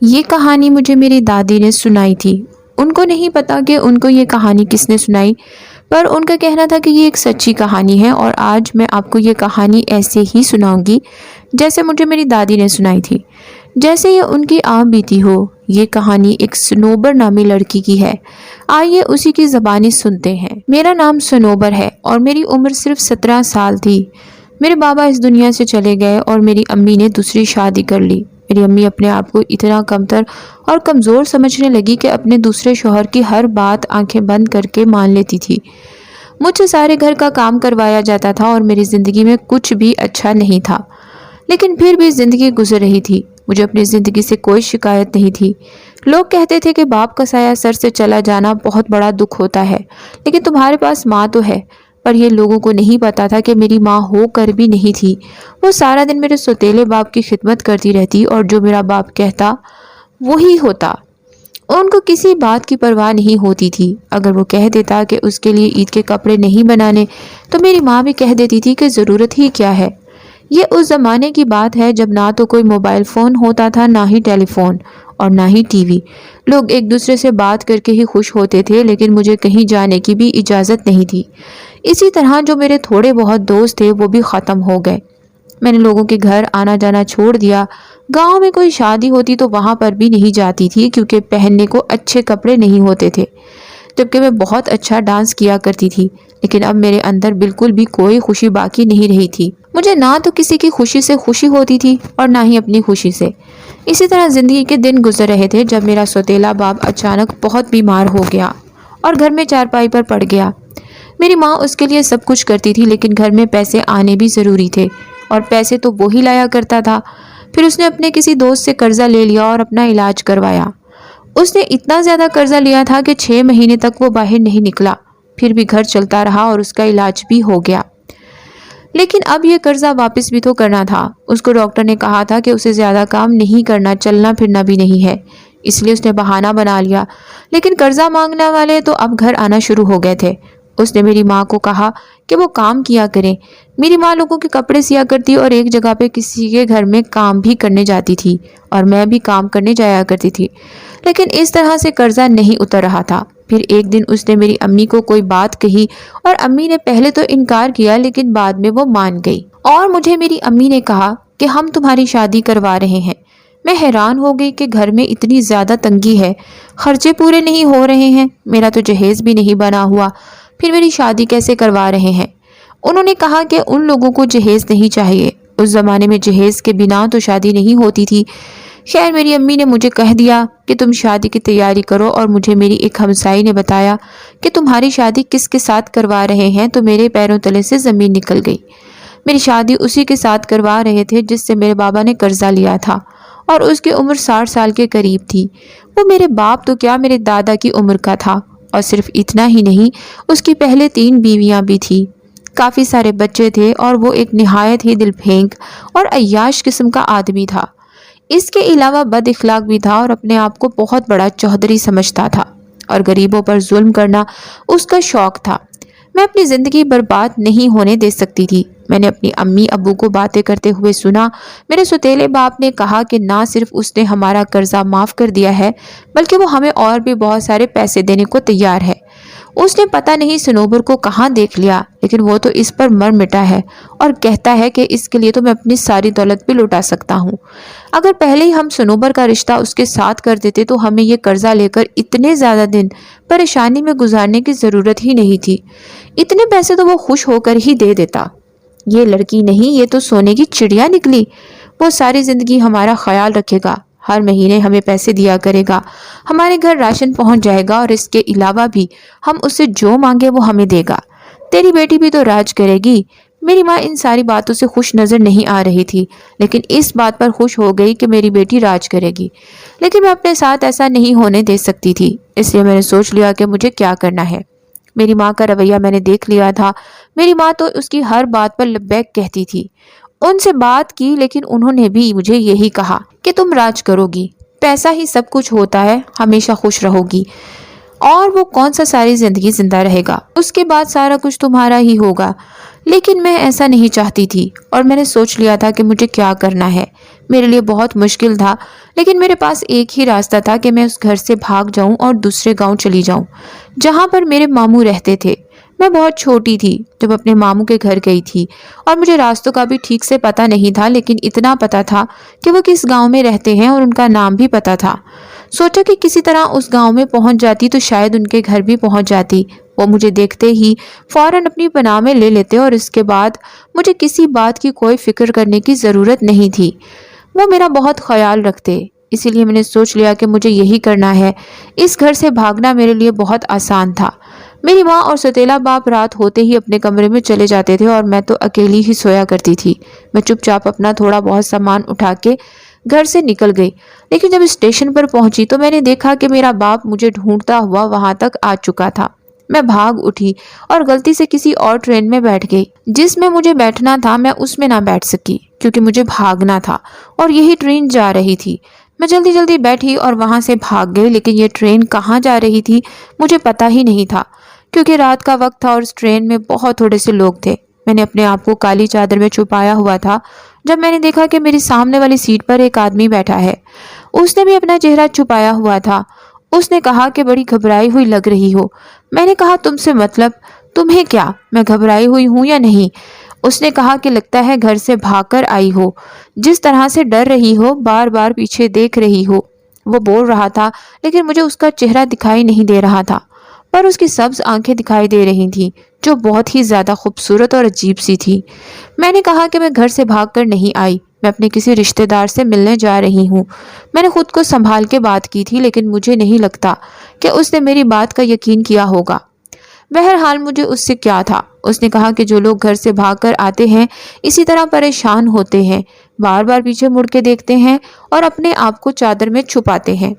یہ کہانی مجھے میری دادی نے سنائی تھی۔ ان کو نہیں پتا کہ ان کو یہ کہانی کس نے سنائی، پر ان کا کہنا تھا کہ یہ ایک سچی کہانی ہے، اور آج میں آپ کو یہ کہانی ایسے ہی سناؤں گی جیسے مجھے میری دادی نے سنائی تھی، جیسے یہ ان کی عام بیتی ہو۔ یہ کہانی ایک سنوبر نامی لڑکی کی ہے۔ آئیے اسی کی زبانی سنتے ہیں۔ میرا نام سنوبر ہے اور میری عمر صرف 17 سال تھی۔ میرے بابا اس دنیا سے چلے گئے اور میری امی نے دوسری شادی کر لی۔ میری امی اپنے آپ کو اتنا کمتر اور کمزور سمجھنے لگی کہ اپنے دوسرے شوہر کی ہر بات آنکھیں بند کر کے مان لیتی تھی۔ مجھ سے سارے گھر کا کام کروایا جاتا تھا اور میری زندگی میں کچھ بھی اچھا نہیں تھا، لیکن پھر بھی زندگی گزر رہی تھی۔ مجھے اپنی زندگی سے کوئی شکایت نہیں تھی۔ لوگ کہتے تھے کہ باپ کا سایہ سر سے چلا جانا بہت بڑا دکھ ہوتا ہے، لیکن تمہارے پاس ماں تو ہے۔ پر یہ لوگوں کو نہیں پتا تھا کہ میری ماں ہو کر بھی نہیں تھی۔ وہ سارا دن میرے سوتیلے باپ کی خدمت کرتی رہتی اور جو میرا باپ کہتا وہی ہوتا۔ ان کو کسی بات کی پرواہ نہیں ہوتی تھی۔ اگر وہ کہہ دیتا کہ اس کے لیے عید کے کپڑے نہیں بنانے، تو میری ماں بھی کہہ دیتی تھی کہ ضرورت ہی کیا ہے۔ یہ اس زمانے کی بات ہے جب نہ تو کوئی موبائل فون ہوتا تھا، نہ ہی ٹیلی فون اور نہ ہی ٹی وی۔ لوگ ایک دوسرے سے بات کر کے ہی خوش ہوتے تھے، لیکن مجھے کہیں جانے کی بھی اجازت نہیں تھی۔ اسی طرح جو میرے تھوڑے بہت دوست تھے وہ بھی ختم ہو گئے۔ میں نے لوگوں کے گھر آنا جانا چھوڑ دیا۔ گاؤں میں کوئی شادی ہوتی تو وہاں پر بھی نہیں جاتی تھی، کیونکہ پہننے کو اچھے کپڑے نہیں ہوتے تھے، جبکہ میں بہت اچھا ڈانس کیا کرتی تھی۔ لیکن اب میرے اندر بالکل بھی کوئی خوشی باقی نہیں رہی تھی۔ مجھے نہ تو کسی کی خوشی سے خوشی ہوتی تھی اور نہ ہی اپنی خوشی سے۔ اسی طرح زندگی کے دن گزر رہے تھے جب میرا سوتیلا باپ اچانک بہت بیمار ہو گیا اور گھر میں چارپائی پر پڑ گیا۔ میری ماں اس کے لیے سب کچھ کرتی تھی، لیکن گھر میں پیسے آنے بھی ضروری تھے، اور پیسے تو وہی لایا کرتا تھا۔ پھر اس نے اپنے کسی دوست سے قرضہ لے لیا اور اپنا علاج کروایا۔ اس نے اتنا زیادہ قرضہ لیا تھا کہ 6 مہینے تک وہ باہر نہیں نکلا۔ پھر بھی گھر چلتا رہا اور اس کا علاج بھی ہو گیا۔ لیکن اب یہ قرضہ واپس بھی تو کرنا تھا۔ اس کو ڈاکٹر نے کہا تھا کہ اسے زیادہ کام نہیں کرنا، چلنا پھرنا بھی نہیں ہے، اس لیے اس نے بہانہ بنا لیا۔ لیکن قرضہ مانگنے والے تو اب گھر آنا شروع ہو گئے تھے۔ اس نے میری ماں کو کہا کہ وہ کام کیا کریں۔ میری ماں لوگوں کے کپڑے سیا کرتی اور ایک جگہ پہ کسی کے گھر میں کام بھی کرنے جاتی تھی، اور میں بھی کام کرنے جایا کرتی تھی، لیکن اس طرح سے قرضہ نہیں اتر رہا تھا۔ پھر ایک دن اس نے میری امی کو کوئی بات کہی، اور امی نے پہلے تو انکار کیا، لیکن بعد میں وہ مان گئی، اور مجھے میری امی نے کہا کہ ہم تمہاری شادی کروا رہے ہیں۔ میں حیران ہو گئی کہ گھر میں اتنی زیادہ تنگی ہے، خرچے پورے نہیں ہو رہے ہیں، میرا تو جہیز بھی نہیں بنا ہوا، پھر میری شادی کیسے کروا رہے ہیں؟ انہوں نے کہا کہ ان لوگوں کو جہیز نہیں چاہیے، اس زمانے میں جہیز کے بنا تو شادی نہیں ہوتی تھی۔ خیر میری امی نے مجھے کہہ دیا کہ تم شادی کی تیاری کرو، اور مجھے میری ایک ہمسائی نے بتایا کہ تمہاری شادی کس کے ساتھ کروا رہے ہیں، تو میرے پیروں تلے سے زمین نکل گئی۔ میری شادی اسی کے ساتھ کروا رہے تھے جس سے میرے بابا نے قرضہ لیا تھا، اور اس کی عمر 60 سال کے قریب تھی۔ وہ میرے باپ تو کیا، میرے دادا کی عمر کا تھا، اور صرف اتنا ہی نہیں، اس کی پہلے 3 بیویاں بھی تھیں، کافی سارے بچے تھے، اور وہ ایک نہایت ہی دل پھینک اور عیاش قسم کا آدمی تھا۔ اس کے علاوہ بد اخلاق بھی تھا اور اپنے آپ کو بہت بڑا چوہدری سمجھتا تھا، اور غریبوں پر ظلم کرنا اس کا شوق تھا۔ میں اپنی زندگی برباد نہیں ہونے دے سکتی تھی۔ میں نے اپنی امی ابو کو باتیں کرتے ہوئے سنا۔ میرے سوتیلے باپ نے کہا کہ نہ صرف اس نے ہمارا قرضہ معاف کر دیا ہے، بلکہ وہ ہمیں اور بھی بہت سارے پیسے دینے کو تیار ہے۔ اس نے پتہ نہیں سنوبر کو کہاں دیکھ لیا، لیکن وہ تو اس پر مر مٹا ہے اور کہتا ہے کہ اس کے لیے تو میں اپنی ساری دولت بھی لوٹا سکتا ہوں۔ اگر پہلے ہی ہم سنوبر کا رشتہ اس کے ساتھ کر دیتے تو ہمیں یہ قرضہ لے کر اتنے زیادہ دن پریشانی میں گزارنے کی ضرورت ہی نہیں تھی۔ اتنے پیسے تو وہ خوش ہو کر ہی دے دیتا۔ یہ لڑکی نہیں، یہ تو سونے کی چڑیا نکلی۔ وہ ساری زندگی ہمارا خیال رکھے گا، ہر مہینے ہمیں پیسے دیا کرے گا، ہمارے گھر راشن پہنچ جائے گا، اور اس کے علاوہ بھی ہم اس سے جو مانگے وہ ہمیں دے گا۔ تیری بیٹی بھی تو راج کرے گی۔ میری ماں ان ساری باتوں سے خوش نظر نہیں آ رہی تھی، لیکن اس بات پر خوش ہو گئی کہ میری بیٹی راج کرے گی۔ لیکن میں اپنے ساتھ ایسا نہیں ہونے دے سکتی تھی، اس لیے میں نے سوچ لیا کہ مجھے کیا کرنا ہے۔ میری ماں کا رویہ میں نے دیکھ لیا تھا۔ میری ماں تو اس کی ہر بات پر لبیک کہتی تھی۔ ان سے بات کی، لیکن انہوں نے بھی مجھے یہی کہا کہ تم راج کرو گی، پیسہ ہی سب کچھ ہوتا ہے، ہمیشہ خوش رہو گی، اور وہ کون سا ساری زندگی زندہ رہے گا، اس کے بعد سارا کچھ تمہارا ہی ہوگا۔ لیکن میں ایسا نہیں چاہتی تھی، اور میں نے سوچ لیا تھا کہ مجھے کیا کرنا ہے۔ मेरे लिए बहुत मुश्किल था, लेकिन मेरे पास एक ही रास्ता था कि मैं उस घर से भाग जाऊं और दूसरे गांव चली जाऊं, जहां पर मेरे मामू रहते थे। मैं बहुत छोटी थी जब अपने मामू के घर गई थी और मुझे रास्तों का भी ठीक से पता नहीं था, लेकिन इतना पता था कि वो किस गांव में रहते हैं और उनका नाम भी पता था। सोचा कि किसी तरह उस गांव में पहुंच जाती तो शायद उनके घर भी पहुंच जाती। वो मुझे देखते ही फौरन अपनी पनाह में ले लेते और इसके बाद मुझे किसी बात की कोई फिक्र करने की ज़रूरत नहीं थी। वो मेरा बहुत ख्याल रखते, इसीलिए मैंने सोच लिया कि मुझे यही करना है। इस घर से भागना मेरे लिए बहुत आसान था। मेरी माँ और सौतेला बाप रात होते ही अपने कमरे में चले जाते थे और मैं तो अकेली ही सोया करती थी। मैं चुपचाप अपना थोड़ा बहुत सामान उठा के घर से निकल गई, लेकिन जब स्टेशन पर पहुंची तो मैंने देखा कि मेरा बाप मुझे ढूंढता हुआ वहां तक आ चुका था। मैं भाग उठी और गलती से किसी और ट्रेन में बैठ गई। जिसमें मुझे बैठना था मैं उसमें ना बैठ सकी क्योंकि मुझे भागना था और यही ट्रेन जा रही थी। मैं जल्दी जल्दी बैठी और वहां से भाग गई, लेकिन ये ट्रेन कहाँ जा रही थी मुझे पता ही नहीं था क्योंकि रात का वक्त था और उस ट्रेन में बहुत थोड़े से लोग थे। मैंने अपने आप को काली चादर में छुपाया हुआ था जब मैंने देखा कि मेरी सामने वाली सीट पर एक आदमी बैठा है। उसने भी अपना चेहरा छुपाया हुआ था। उसने कहा कि बड़ी घबराई हुई लग रही हो। मैंने कहा तुमसे मतलब, तुम्हें क्या, मैं घबराई हुई हूं या नहीं? उसने कहा कि लगता है घर से भागकर आई हो, जिस तरह से डर रही हो, बार बार पीछे देख रही हो। वो बोल रहा था लेकिन मुझे उसका चेहरा दिखाई नहीं दे रहा था, पर उसकी सब्ज आंखें दिखाई दे रही थीं जो बहुत ही ज्यादा खूबसूरत और अजीब सी थी। मैंने कहा कि मैं घर से भागकर नहीं आई, मैं अपने किसी रिश्तेदार से मिलने जा रही हूँ। मैंने खुद को संभाल के बात की थी, लेकिन मुझे नहीं लगता कि उसने मेरी बात का यकीन किया होगा। बहरहाल मुझे उससे क्या था। उसने कहा कि जो लोग घर से भागकर आते हैं इसी तरह परेशान होते हैं, बार बार पीछे मुड़ के देखते हैं और अपने आप को चादर में छुपाते हैं।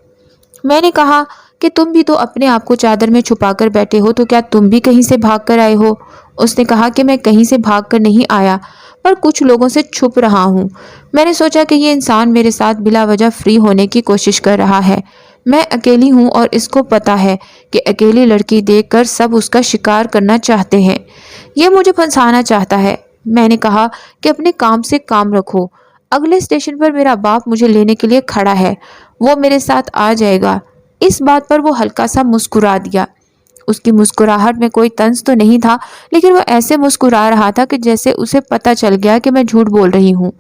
मैंने कहा कि तुम भी तो अपने आप को चादर में छुपाकर बैठे हो, तो क्या तुम भी कहीं से भागकर आए हो? उसने कहा कि मैं कहीं से भागकर नहीं आया, पर कुछ लोगों से छुप रहा हूँ। मैंने सोचा कि ये इंसान मेरे साथ बिला वजह फ्री होने की कोशिश कर रहा है। मैं अकेली हूँ और इसको पता है कि अकेली लड़की देखकर सब उसका शिकार करना चाहते हैं। ये मुझे फंसाना चाहता है। मैंने कहा कि अपने काम से काम रखो। अगले स्टेशन पर मेरा बाप मुझे लेने के लिए खड़ा है, वो मेरे साथ आ जाएगा। इस बात पर वो हल्का सा मुस्कुरा दिया। उसकी मुस्कुराहट में कोई तंज तो नहीं था, लेकिन वो ऐसे मुस्कुरा रहा था कि जैसे उसे पता चल गया कि मैं झूठ बोल रही हूँ।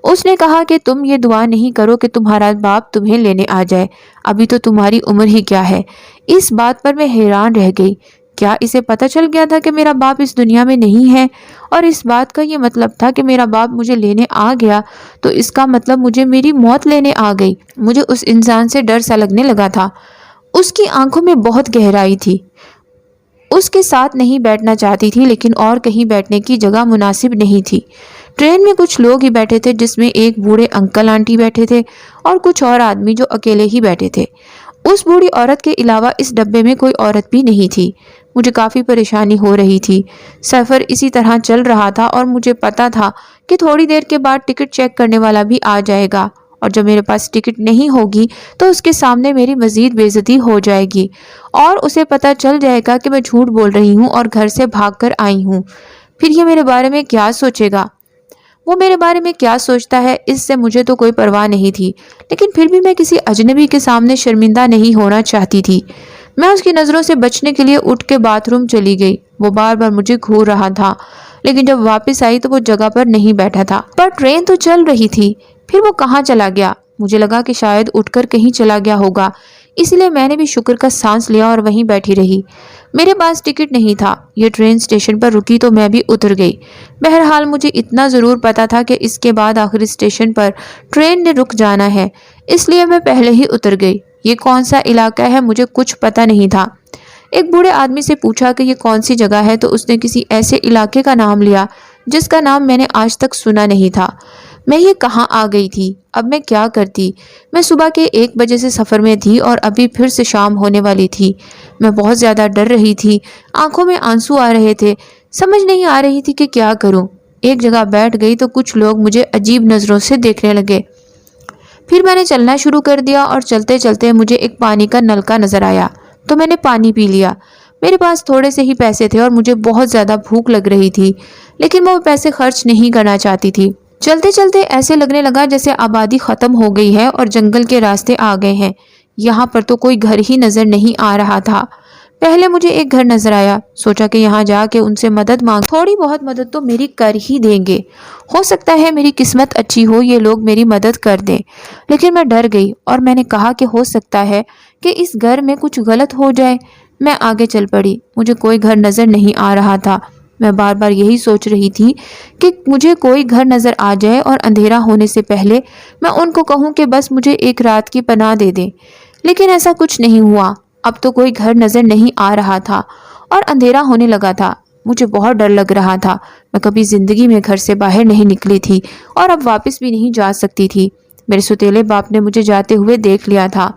उसने कहा कि तुम ये दुआ नहीं करो कि तुम्हारा बाप तुम्हें लेने आ जाए, अभी तो तुम्हारी उम्र ही क्या है। इस बात पर मैं हैरान रह गई। क्या इसे पता चल गया था कि मेरा बाप इस दुनिया में नहीं है? और इस बात का ये मतलब था कि मेरा बाप मुझे लेने आ गया तो इसका मतलब मुझे मेरी मौत लेने आ गई। मुझे उस इंसान से डर सा लगने लगा था। उसकी आंखों में बहुत गहराई थी। उसके साथ नहीं बैठना चाहती थी, लेकिन और कहीं बैठने की जगह मुनासिब नहीं थी। ट्रेन में कुछ लोग ही बैठे थे, जिसमें एक बूढ़े अंकल आंटी बैठे थे और कुछ और आदमी जो अकेले ही बैठे थे। उस बूढ़ी औरत के अलावा इस डब्बे में कोई औरत भी नहीं थी। मुझे काफ़ी परेशानी हो रही थी। सफ़र इसी तरह चल रहा था और मुझे पता था कि थोड़ी देर के बाद टिकट चेक करने वाला भी आ जाएगा और जब मेरे पास टिकट नहीं होगी तो उसके सामने मेरी मज़ीद बेइज्जती हो जाएगी और उसे पता चल जाएगा कि मैं झूठ बोल रही हूँ और घर से भागकर आई हूँ। फिर ये मेरे बारे में क्या सोचेगा? वो मेरे बारे में क्या सोचता है, इससे मुझे तो कोई परवाह नहीं थी, लेकिन फिर भी मैं किसी अजनबी के सामने शर्मिंदा नहीं होना चाहती थी। मैं उसकी नज़रों से बचने के लिए उठ के बाथरूम चली गई। वो बार बार मुझे घूर रहा था, लेकिन जब वापस आई तो वो जगह पर नहीं बैठा था। पर ट्रेन तो चल रही थी। फिर वो कहाँ चला गया? मुझे लगा कि शायद उठकर कहीं चला गया होगा, इसलिए मैंने भी शुक्र का सांस लिया और वहीं बैठी रही। मेरे पास टिकट नहीं था। ये ट्रेन स्टेशन पर रुकी तो मैं भी उतर गई। बहरहाल मुझे इतना ज़रूर पता था कि इसके बाद आखिरी स्टेशन पर ट्रेन ने रुक जाना है, इसलिए मैं पहले ही उतर गई। ये कौन सा इलाका है मुझे कुछ पता नहीं था। एक बूढ़े आदमी से पूछा कि ये कौन सी जगह है, तो उसने किसी ऐसे इलाके का नाम लिया जिसका नाम मैंने आज तक सुना नहीं था। मैं ये कहाँ आ गई थी? अब मैं क्या करती? मैं सुबह के 1 बजे से सफ़र में थी और अभी फिर से शाम होने वाली थी। मैं बहुत ज़्यादा डर रही थी, आंखों में आंसू आ रहे थे। समझ नहीं आ रही थी कि क्या करूं। एक जगह बैठ गई तो कुछ लोग मुझे अजीब नज़रों से देखने लगे। फिर मैंने चलना शुरू कर दिया और चलते चलते मुझे एक पानी का नलका नज़र आया तो मैंने पानी पी लिया। मेरे पास थोड़े से ही पैसे थे और मुझे बहुत ज़्यादा भूख लग रही थी, लेकिन मैं वो पैसे खर्च नहीं करना चाहती थी। چلتے چلتے ایسے لگنے لگا جیسے آبادی ختم ہو گئی ہے اور جنگل کے راستے آ گئے ہیں۔ یہاں پر تو کوئی گھر ہی نظر نہیں آ رہا تھا۔ پہلے مجھے ایک گھر نظر آیا، سوچا کہ یہاں جا کے ان سے مدد مانگ، تھوڑی بہت مدد تو میری کر ہی دیں گے، ہو سکتا ہے میری قسمت اچھی ہو، یہ لوگ میری مدد کر دیں۔ لیکن میں ڈر گئی اور میں نے کہا کہ ہو سکتا ہے کہ اس گھر میں کچھ غلط ہو جائے۔ میں آگے چل پڑی، مجھے کوئی گھر نظر نہیں آ رہا تھا۔ میں بار بار یہی سوچ رہی تھی کہ مجھے کوئی گھر نظر آ جائے اور اندھیرا ہونے سے پہلے میں ان کو کہوں کہ بس مجھے ایک رات کی پناہ دے دیں، لیکن ایسا کچھ نہیں ہوا۔ اب تو کوئی گھر نظر نہیں آ رہا تھا اور اندھیرا ہونے لگا تھا۔ مجھے بہت ڈر لگ رہا تھا، میں کبھی زندگی میں گھر سے باہر نہیں نکلی تھی اور اب واپس بھی نہیں جا سکتی تھی۔ میرے ستیلے باپ نے مجھے جاتے ہوئے دیکھ لیا تھا۔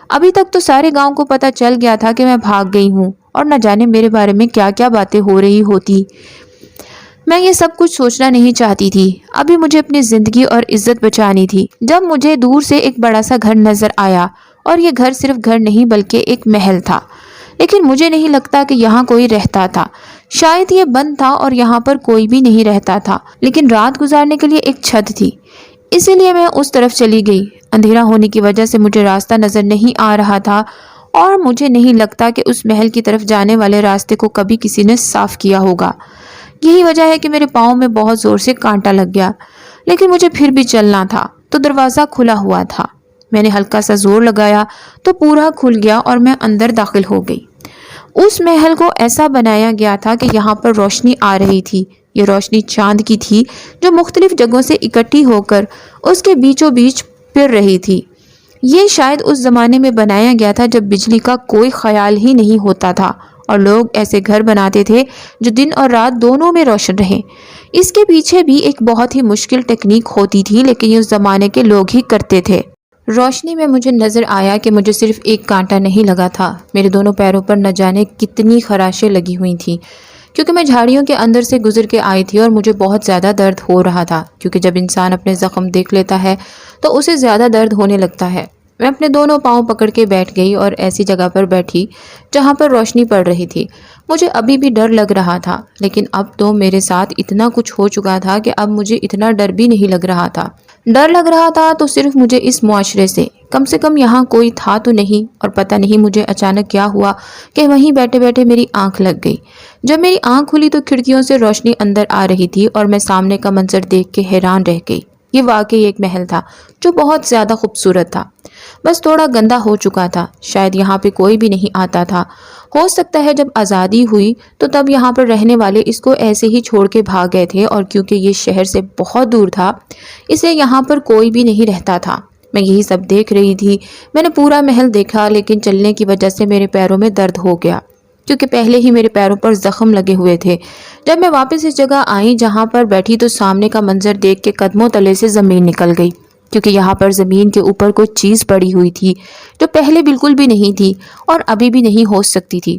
ابھی تک تو سارے گاؤں کو پتہ چل گیا تھا کہ میں بھاگ گئی ہوں اور نہ جانے میرے بارے میں کیا کیا باتیں ہو رہی ہوتی۔ میں یہ سب کچھ سوچنا نہیں چاہتی تھی، ابھی مجھے اپنی زندگی اور عزت بچانی تھی۔ جب مجھے دور سے ایک بڑا سا گھر نظر آیا، اور یہ گھر صرف گھر نہیں بلکہ ایک محل تھا، لیکن مجھے نہیں لگتا کہ یہاں کوئی رہتا تھا۔ شاید یہ بند تھا اور یہاں پر کوئی بھی نہیں رہتا تھا، لیکن رات گزارنے کے لیے ایک چھت تھی، اسی لیے میں اس طرف چلی گئی۔ اندھیرا ہونے کی وجہ سے مجھے راستہ نظر نہیں آ رہا تھا اور مجھے نہیں لگتا کہ اس محل کی طرف جانے والے راستے کو کبھی کسی نے صاف کیا ہوگا۔ یہی وجہ ہے کہ میرے پاؤں میں بہت زور سے کانٹا لگ گیا، لیکن مجھے پھر بھی چلنا تھا۔ تو دروازہ کھلا ہوا تھا، میں نے ہلکا سا زور لگایا تو پورا کھل گیا اور میں اندر داخل ہو گئی۔ اس محل کو ایسا بنایا گیا تھا کہ یہاں پر روشنی آ رہی تھی۔ یہ روشنی چاند کی تھی جو مختلف جگہوں سے اکٹھی ہو کر اس کے بیچوں بیچ پھر رہی تھی۔ یہ شاید اس زمانے میں بنایا گیا تھا جب بجلی کا کوئی خیال ہی نہیں ہوتا تھا اور لوگ ایسے گھر بناتے تھے جو دن اور رات دونوں میں روشن رہیں۔ اس کے پیچھے بھی ایک بہت ہی مشکل ٹیکنیک ہوتی تھی، لیکن یہ اس زمانے کے لوگ ہی کرتے تھے۔ روشنی میں مجھے نظر آیا کہ مجھے صرف ایک کانٹا نہیں لگا تھا، میرے دونوں پیروں پر نہ جانے کتنی خراشیں لگی ہوئی تھیں، کیونکہ میں جھاڑیوں کے اندر سے گزر کے آئی تھی اور مجھے بہت زیادہ درد ہو رہا تھا، کیونکہ جب انسان اپنے زخم دیکھ لیتا ہے تو اسے زیادہ درد ہونے لگتا ہے۔ میں اپنے دونوں پاؤں پکڑ کے بیٹھ گئی اور ایسی جگہ پر بیٹھی جہاں پر روشنی پڑ رہی تھی۔ مجھے ابھی بھی ڈر لگ رہا تھا، لیکن اب تو میرے ساتھ اتنا کچھ ہو چکا تھا کہ اب مجھے اتنا ڈر بھی نہیں لگ رہا تھا۔ ڈر لگ رہا تھا تو صرف مجھے اس معاشرے سے، کم سے کم یہاں کوئی تھا تو نہیں، اور پتہ نہیں مجھے اچانک کیا ہوا کہ وہیں بیٹھے بیٹھے میری آنکھ لگ گئی۔ جب میری آنکھ کھلی تو کھڑکیوں سے روشنی اندر آ رہی تھی اور میں سامنے کا منظر دیکھ کے حیران رہ گئی۔ یہ واقعی ایک محل تھا جو بہت زیادہ خوبصورت تھا، بس تھوڑا گندا ہو چکا تھا۔ شاید یہاں پہ کوئی بھی نہیں آتا تھا، ہو سکتا ہے جب آزادی ہوئی تو تب یہاں پر رہنے والے اس کو ایسے ہی چھوڑ کے بھاگ گئے تھے، اور کیونکہ یہ شہر سے بہت دور تھا اس لیے یہاں پر کوئی بھی نہیں رہتا تھا۔ میں یہی سب دیکھ رہی تھی، میں نے پورا محل دیکھا، لیکن چلنے کی وجہ سے میرے پیروں میں درد ہو گیا، کیونکہ پہلے ہی میرے پیروں پر زخم لگے ہوئے تھے۔ جب میں واپس اس جگہ آئی جہاں پر بیٹھی تو سامنے کا منظر دیکھ کے قدموں تلے سے زمین نکل گئی، کیونکہ یہاں پر زمین کے اوپر کوئی چیز پڑی ہوئی تھی جو پہلے بالکل بھی نہیں تھی اور ابھی بھی نہیں ہو سکتی تھی۔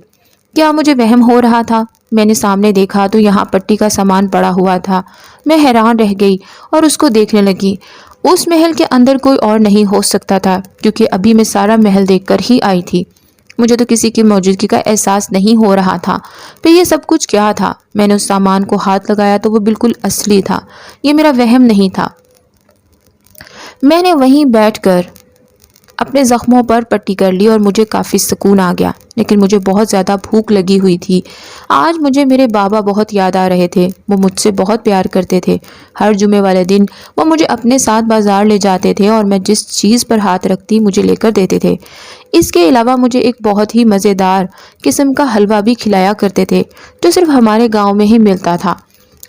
کیا مجھے وہم ہو رہا تھا؟ میں نے سامنے دیکھا تو یہاں پٹی کا سامان پڑا ہوا تھا۔ میں حیران رہ گئی اور اس کو دیکھنے لگی۔ اس محل کے اندر کوئی اور نہیں ہو سکتا تھا، کیونکہ ابھی میں سارا محل دیکھ کر ہی آئی تھی۔ مجھے تو کسی کی موجودگی کا احساس نہیں ہو رہا تھا۔ پھر یہ سب کچھ کیا تھا؟ میں نے اس سامان کو ہاتھ لگایا تو وہ بالکل اصلی تھا، یہ میرا وہم نہیں تھا۔ میں نے وہیں بیٹھ کر اپنے زخموں پر پٹی کر لی اور مجھے کافی سکون آ گیا، لیکن مجھے بہت زیادہ بھوک لگی ہوئی تھی۔ آج مجھے میرے بابا بہت یاد آ رہے تھے، وہ مجھ سے بہت پیار کرتے تھے۔ ہر جمعے والے دن وہ مجھے اپنے ساتھ بازار لے جاتے تھے اور میں جس چیز پر ہاتھ رکھتی مجھے لے کر دیتے تھے۔ اس کے علاوہ مجھے ایک بہت ہی مزیدار قسم کا حلوہ بھی کھلایا کرتے تھے جو صرف ہمارے گاؤں میں ہی ملتا تھا۔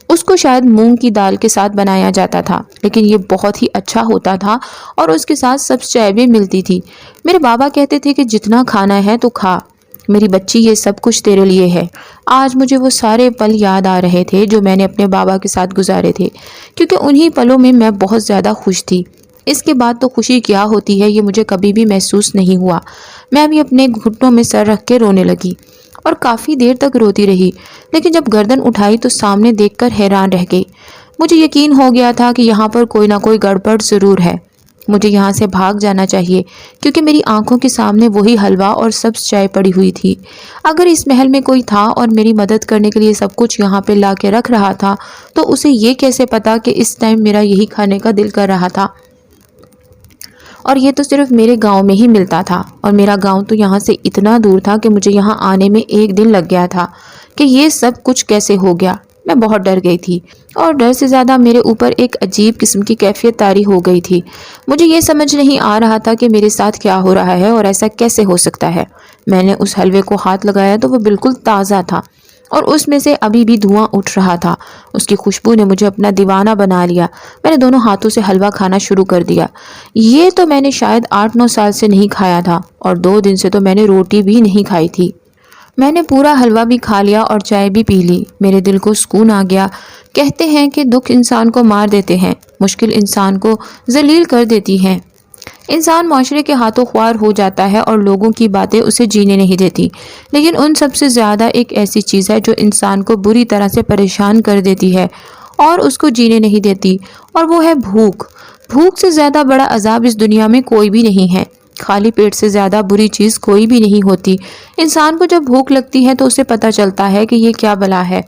اس کو شاید مونگ کی دال کے ساتھ بنایا جاتا تھا، لیکن یہ بہت ہی اچھا ہوتا تھا اور اس کے ساتھ سبز چائے بھی ملتی تھی۔ میرے بابا کہتے تھے کہ جتنا کھانا ہے تو کھا میری بچی، یہ سب کچھ تیرے لیے ہے۔ آج مجھے وہ سارے پل یاد آ رہے تھے جو میں نے اپنے بابا کے ساتھ گزارے تھے، کیونکہ انہی پلوں میں میں بہت زیادہ خوش تھی۔ اس کے بعد تو خوشی کیا ہوتی ہے یہ مجھے کبھی بھی محسوس نہیں ہوا۔ میں بھی اپنے گھٹنوں میں سر رکھ کے رونے لگی اور کافی دیر تک روتی رہی، لیکن جب گردن اٹھائی تو سامنے دیکھ کر حیران رہ گئی۔ مجھے یقین ہو گیا تھا کہ یہاں پر کوئی نہ کوئی گڑبڑ ضرور ہے، मुझे यहाँ से भाग जाना चाहिए क्योंकि मेरी आंखों के सामने वही हलवा और सब्ज चाय पड़ी हुई थी। अगर इस महल में कोई था और मेरी मदद करने के लिए सब कुछ यहाँ पे ला के रख रहा था तो उसे ये कैसे पता कि इस टाइम मेरा यही खाने का दिल कर रहा था। और ये तो सिर्फ मेरे गांव में ही मिलता था और मेरा गांव तो यहाँ से इतना दूर था कि मुझे यहाँ आने में 1 दिन लग गया था कि ये सब कुछ कैसे हो गया। मैं बहुत डर गई थी और डर से ज़्यादा मेरे ऊपर एक अजीब किस्म की कैफियत तारी हो गई थी। मुझे ये समझ नहीं आ रहा था कि मेरे साथ क्या हो रहा है और ऐसा कैसे हो सकता है। मैंने उस हलवे को हाथ लगाया तो वो बिल्कुल ताज़ा था और उसमें से अभी भी धुआं उठ रहा था। उसकी खुशबू ने मुझे अपना दीवाना बना लिया। मैंने दोनों हाथों से हलवा खाना शुरू कर दिया। ये तो मैंने शायद 8-9 साल से नहीं खाया था और 2 दिन से तो मैंने रोटी भी नहीं खाई थी। मैंने पूरा हलवा भी खा लिया और चाय भी पी ली। मेरे दिल को सुकून आ गया। कहते हैं कि दुख इंसान को मार देते हैं, मुश्किल इंसान को जलील कर देती हैं। इंसान माशरे के हाथों ख्वार हो जाता है और लोगों की बातें उसे जीने नहीं देती, लेकिन उन सबसे ज़्यादा एक ऐसी चीज़ है जो इंसान को बुरी तरह से परेशान कर देती है और उसको जीने नहीं देती, और वो है भूख। भूख से ज़्यादा बड़ा अजाब इस दुनिया में कोई भी नहीं है। खाली पेट से ज़्यादा बुरी चीज़ कोई भी नहीं होती। इंसान को जब भूख लगती है तो उसे पता चलता है कि ये क्या बला है।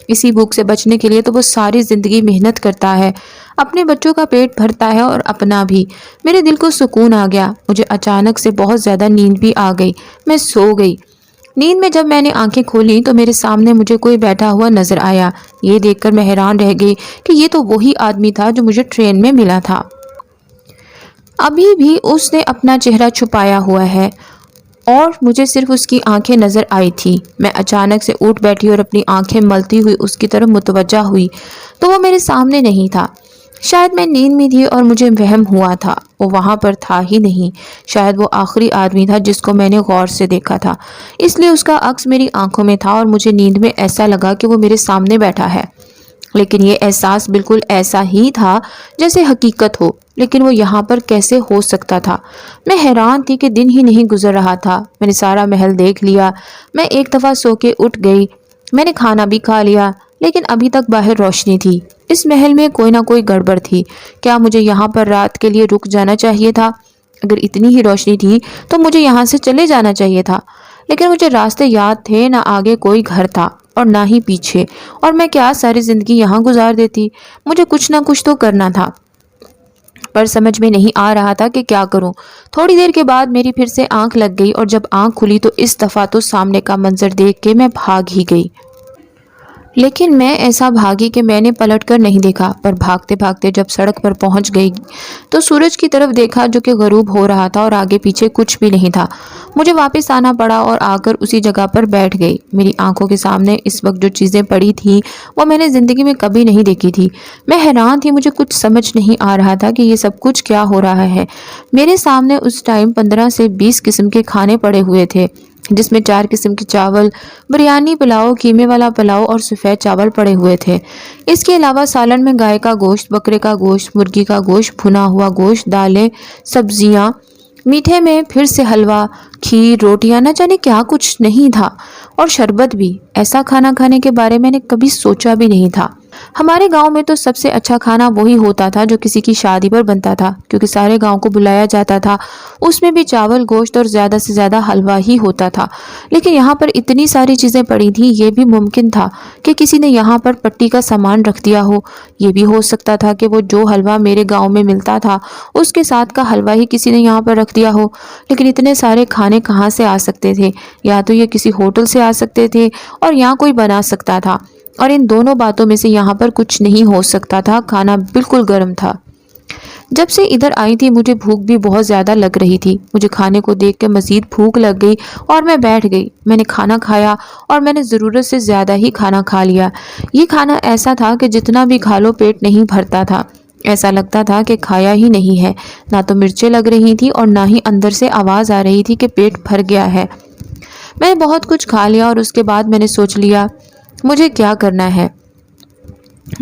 इसी भूख से बचने के लिए तो वो सारी ज़िंदगी मेहनत करता है, अपने बच्चों का पेट भरता है और अपना भी। मेरे दिल को सुकून आ गया। मुझे अचानक से बहुत ज़्यादा नींद भी आ गई। मैं सो गई। नींद में जब मैंने आंखें खोली तो मेरे सामने मुझे कोई बैठा हुआ नजर आया। ये देखकर मैं हैरान रह गई कि ये तो वही आदमी था जो मुझे ट्रेन में मिला था। अभी भी उसने अपना चेहरा छुपाया हुआ है और मुझे सिर्फ उसकी आंखें नज़र आई थी। मैं अचानक से उठ बैठी और अपनी आंखें मलती हुई उसकी तरफ मुतवज्जा हुई तो वो मेरे सामने नहीं था। शायद मैं नींद में थी और मुझे वहम हुआ था। वो वहाँ पर था ही नहीं। शायद वो आखिरी आदमी था जिसको मैंने गौर से देखा था, इसलिए उसका अक्स मेरी आंखों में था और मुझे नींद में ऐसा लगा कि वो मेरे सामने बैठा है। लेकिन ये एहसास बिल्कुल ऐसा ही था जैसे हकीकत हो, लेकिन वो यहाँ पर कैसे हो सकता था। मैं हैरान थी कि दिन ही नहीं गुजर रहा था। मैंने सारा महल देख लिया। मैं एक दफ़ा सो के उठ गई। मैंने खाना भी खा लिया, लेकिन अभी तक बाहर रोशनी थी। इस महल में कोई ना कोई गड़बड़ थी। क्या मुझे यहाँ पर रात के लिए रुक जाना चाहिए था? अगर इतनी ही रोशनी थी तो मुझे यहाँ से चले जाना चाहिए था, लेकिन मुझे रास्ते याद थे। ना आगे कोई घर था और ना ही पीछे, और मैं क्या सारी ज़िंदगी यहाँ गुजार देती? मुझे कुछ ना कुछ तो करना था, पर समझ में नहीं आ रहा था कि क्या करूं। थोड़ी देर के बाद मेरी फिर से आंख लग गई और जब आंख खुली तो इस दफ़ा तो सामने का मंजर देख के मैं भाग ही गई। लेकिन मैं ऐसा भागी कि मैंने पलटकर नहीं देखा, पर भागते भागते जब सड़क पर पहुंच गई तो सूरज की तरफ देखा जो कि गरूब हो रहा था और आगे पीछे कुछ भी नहीं था। मुझे वापस आना पड़ा और आकर उसी जगह पर बैठ गई। मेरी आंखों के सामने इस वक्त जो चीज़ें पड़ी थी वो मैंने ज़िंदगी में कभी नहीं देखी थी। मैं हैरान थी। मुझे कुछ समझ नहीं आ रहा था कि ये सब कुछ क्या हो रहा है। मेरे सामने उस टाइम 15 से 20 किस्म के खाने पड़े हुए थे, जिसमें 4 किस्म के चावल, बिरयानी, पुलाव, कीमे वाला पुलाव और सफ़ेद चावल पड़े हुए थे। इसके अलावा सालन में गाय का गोश्त, बकरे का गोश्त, मुर्गी का गोश्त, भुना हुआ गोश्त, दालें, सब्जियां, मीठे में फिर से हलवा, खीर, रोटियां, न जाने क्या कुछ नहीं था, और शरबत भी। ऐसा खाना खाने के बारे में मैंने कभी सोचा भी नहीं था। हमारे गांव में तो सबसे अच्छा खाना वही होता था जो किसी की शादी पर बनता था, क्योंकि सारे गांव को बुलाया जाता था। उसमें भी चावल, गोश्त और ज़्यादा से ज़्यादा हलवा ही होता था। लेकिन यहाँ पर इतनी सारी चीज़ें पड़ी थी, ये भी मुमकिन था कि किसी ने यहाँ पर पट्टी का सामान रख दिया हो। ये भी हो सकता था कि वो जो हलवा मेरे गाँव में मिलता था उसके साथ का हलवा ही किसी ने यहाँ पर रख दिया हो। लेकिन इतने सारे खाने कहाँ से आ सकते थे? या तो ये किसी होटल से आ सकते थे और यहाँ कोई बना सकता था, और इन दोनों बातों में से यहाँ पर कुछ नहीं हो सकता था। खाना बिल्कुल गर्म था। जब से इधर आई थी मुझे भूख भी बहुत ज़्यादा लग रही थी। मुझे खाने को देख के मज़ीद भूख लग गई और मैं बैठ गई। मैंने खाना खाया और मैंने ज़रूरत से ज़्यादा ही खाना खा लिया। ये खाना ऐसा था कि जितना भी खा लो पेट नहीं भरता था। ऐसा लगता था कि खाया ही नहीं है। ना तो मिर्चें लग रही थी और ना ही अंदर से आवाज़ आ रही थी कि पेट भर गया है। मैंने बहुत कुछ खा लिया और उसके बाद मैंने सोच लिया मुझे क्या करना है।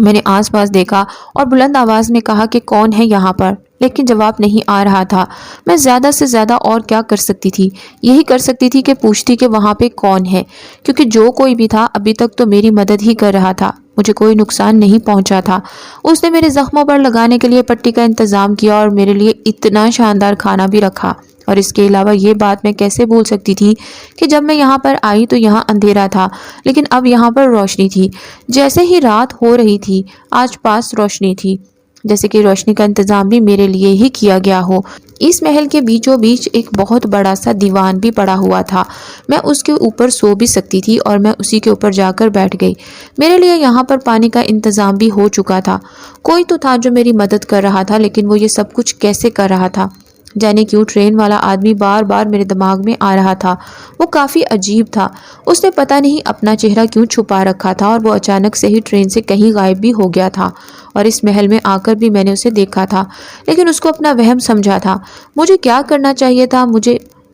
मैंने आसपास देखा और बुलंद आवाज़ में कहा कि कौन है यहाँ पर। لیکن جواب نہیں آ رہا تھا۔ میں زیادہ سے زیادہ اور کیا کر سکتی تھی؟ یہی کر سکتی تھی کہ پوچھتی کہ وہاں پہ کون ہے، کیونکہ جو کوئی بھی تھا ابھی تک تو میری مدد ہی کر رہا تھا، مجھے کوئی نقصان نہیں پہنچا تھا۔ اس نے میرے زخموں پر لگانے کے لیے پٹی کا انتظام کیا اور میرے لیے اتنا شاندار کھانا بھی رکھا۔ اور اس کے علاوہ یہ بات میں کیسے بھول سکتی تھی کہ جب میں یہاں پر آئی تو یہاں اندھیرا تھا، لیکن اب یہاں پر روشنی تھی، جیسے ہی رات ہو رہی تھی آج پاس روشنی تھی، جیسے کہ روشنی کا انتظام بھی میرے لیے ہی کیا گیا ہو۔ اس محل کے بیچوں بیچ ایک بہت بڑا سا دیوان بھی پڑا ہوا تھا، میں اس کے اوپر سو بھی سکتی تھی اور میں اسی کے اوپر جا کر بیٹھ گئی۔ میرے لیے یہاں پر پانی کا انتظام بھی ہو چکا تھا، کوئی تو تھا جو میری مدد کر رہا تھا، لیکن وہ یہ سب کچھ کیسے کر رہا تھا؟ جانے کیوں ٹرین والا آدمی بار بار میرے دماغ میں آ رہا تھا، وہ کافی عجیب تھا، اس نے پتہ نہیں اپنا چہرہ کیوں چھپا رکھا تھا اور وہ اچانک سے ہی ٹرین سے کہیں غائب بھی ہو گیا تھا، اور اس محل میں آ کر بھی میں نے اسے دیکھا تھا، لیکن اس کو اپنا وہم سمجھا تھا۔ مجھے کیا کرنا چاہیے تھا